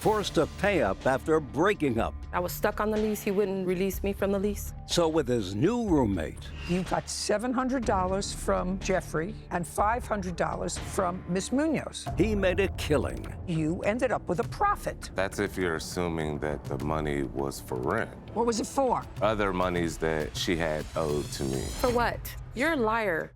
forced to pay up after breaking up. I was stuck on the lease. He wouldn't release me from the lease. So with his new roommate, You got $700 from Jeffrey and $500 from Miss Munoz. he made a killing. You ended up with a profit. That's if you're assuming that the money was for rent. What was it for? Other monies that she had owed to me. For what? You're a liar.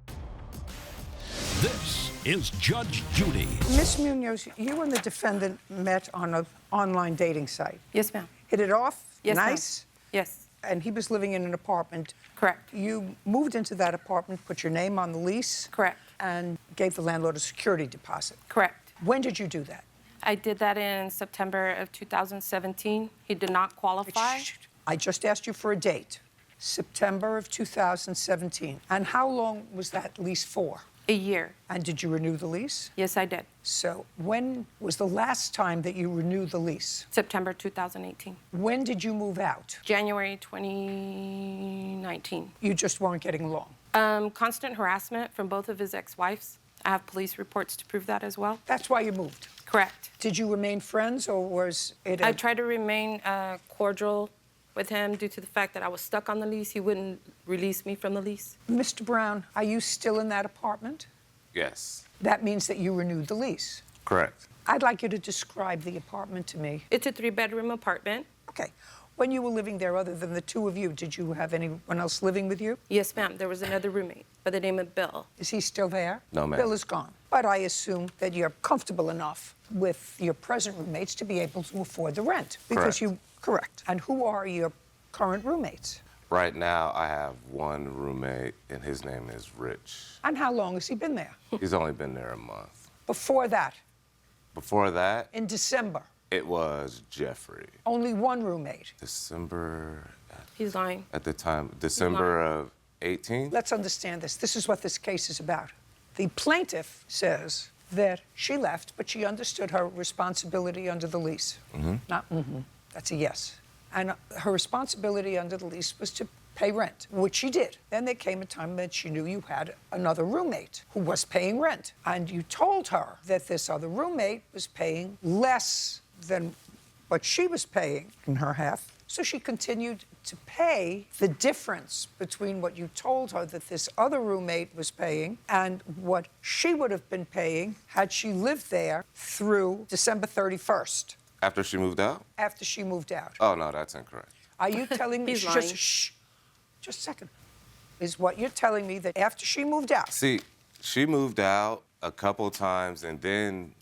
This is Judge Judy. Miss Munoz, you and the defendant met on an online dating site. Yes, ma'am. Hit it off? Yes, ma'am. Nice? Yes. And he was living in an apartment. Correct. You moved into that apartment, put your name on the lease. Correct. And gave the landlord a security deposit. Correct. When did you do that? I did that in September of 2017. He did not qualify. I just asked you for a date. September of 2017. And how long was that lease for? A year. And did you renew the lease? Yes, I did. So when was the last time that you renewed the lease? September 2018. When did you move out? January 2019. You just weren't getting along. Constant harassment from both of his ex-wives. I have police reports to prove that as well. That's why you moved. Correct. Did you remain friends, or was it I tried to remain cordial with him due to the fact that I was stuck on the lease. He wouldn't release me from the lease. Mr. Brown, are you still in that apartment? Yes. That means that you renewed the lease. Correct. I'd like you to describe the apartment to me. It's a 3-bedroom apartment. Okay. When you were living there, other than the two of you, did you have anyone else living with you? Yes, ma'am. There was another roommate by the name of Bill. Is he still there? No, ma'am. Bill is gone. But I assume that you're comfortable enough with your present roommates to be able to afford the rent. Because Correct. you... Correct. And who are your current roommates? Right now, I have one roommate, and his name is Rich. And how long has he been there? He's only been there a month. Before that, Before that, in December, it was Jeffrey. only one roommate. December, He's lying. at the time, December of 18? Let's understand this. This is what this case is about. The plaintiff says that she left, but she understood her responsibility under the lease. Not That's a yes. And her responsibility under the lease was to pay rent, which she did. Then there came a time that she knew you had another roommate who was paying rent. And you told her that this other roommate was paying less than what she was paying in her half. So she continued to pay the difference between what you told her that this other roommate was paying and what she would have been paying had she lived there through December 31st. After she moved out? After she moved out. Oh, no, that's incorrect. Are you telling me... He's lying. Just a second. Is what you're telling me that after she moved out... See, she moved out a couple times and then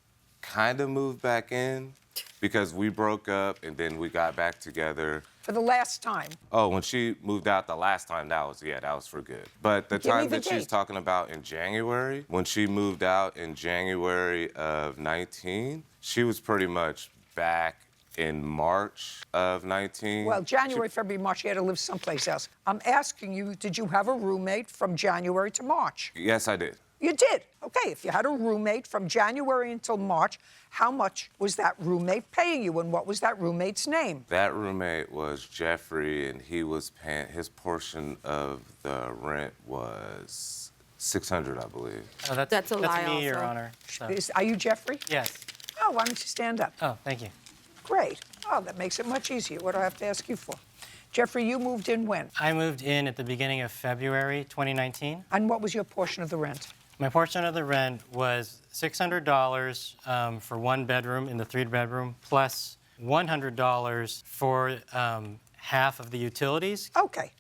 kind of moved back in because we broke up and then we got back together. For the last time. Oh, when she moved out the last time, that was for good. But the Give me time the that she's date. talking about in January, when she moved out in January of 19, she was pretty much back in March of 19. Well, January, February, March, you had to live someplace else. I'm asking you, did you have a roommate from January to March? Yes, I did. You did. Okay, if you had a roommate from January until March, how much was that roommate paying you, and what was that roommate's name? That roommate was Jeffrey, and he was paying, his portion of the rent was $600, I believe. Oh, That's a lie me, Your also. Honor. So- Are you Jeffrey? Yes. Oh, why don't you stand up? Oh, thank you. Great. Oh, that makes it much easier. What do I have to ask you for? Jeffrey, you moved in when? I moved in at the beginning of February 2019. And what was your portion of the rent? My portion of the rent was $600 for one bedroom in the 3-bedroom, plus $100 for half of the utilities. Okay.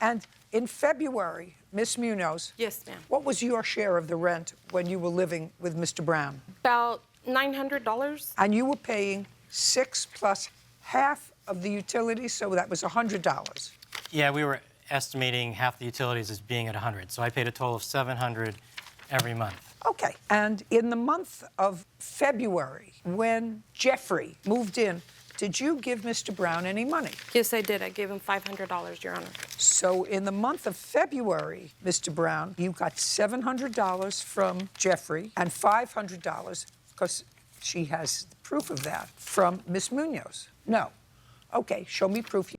And in February, Miss Munoz, Yes, ma'am. what was your share of the rent when you were living with Mr. Brown? About $900. And you were paying $6 plus half of the utilities, so that was $100. Yeah, we were estimating half the utilities as being at 100, so I paid a total of $700 every month. Okay. And in the month of February, when Jeffrey moved in, did you give Mr. Brown any money? Yes, I did. I gave him $500, Your Honor. So in the month of February, Mr. Brown, you got $700 from Jeffrey and $500, because she has proof of that, from Miss Munoz. No. Okay, show me proof.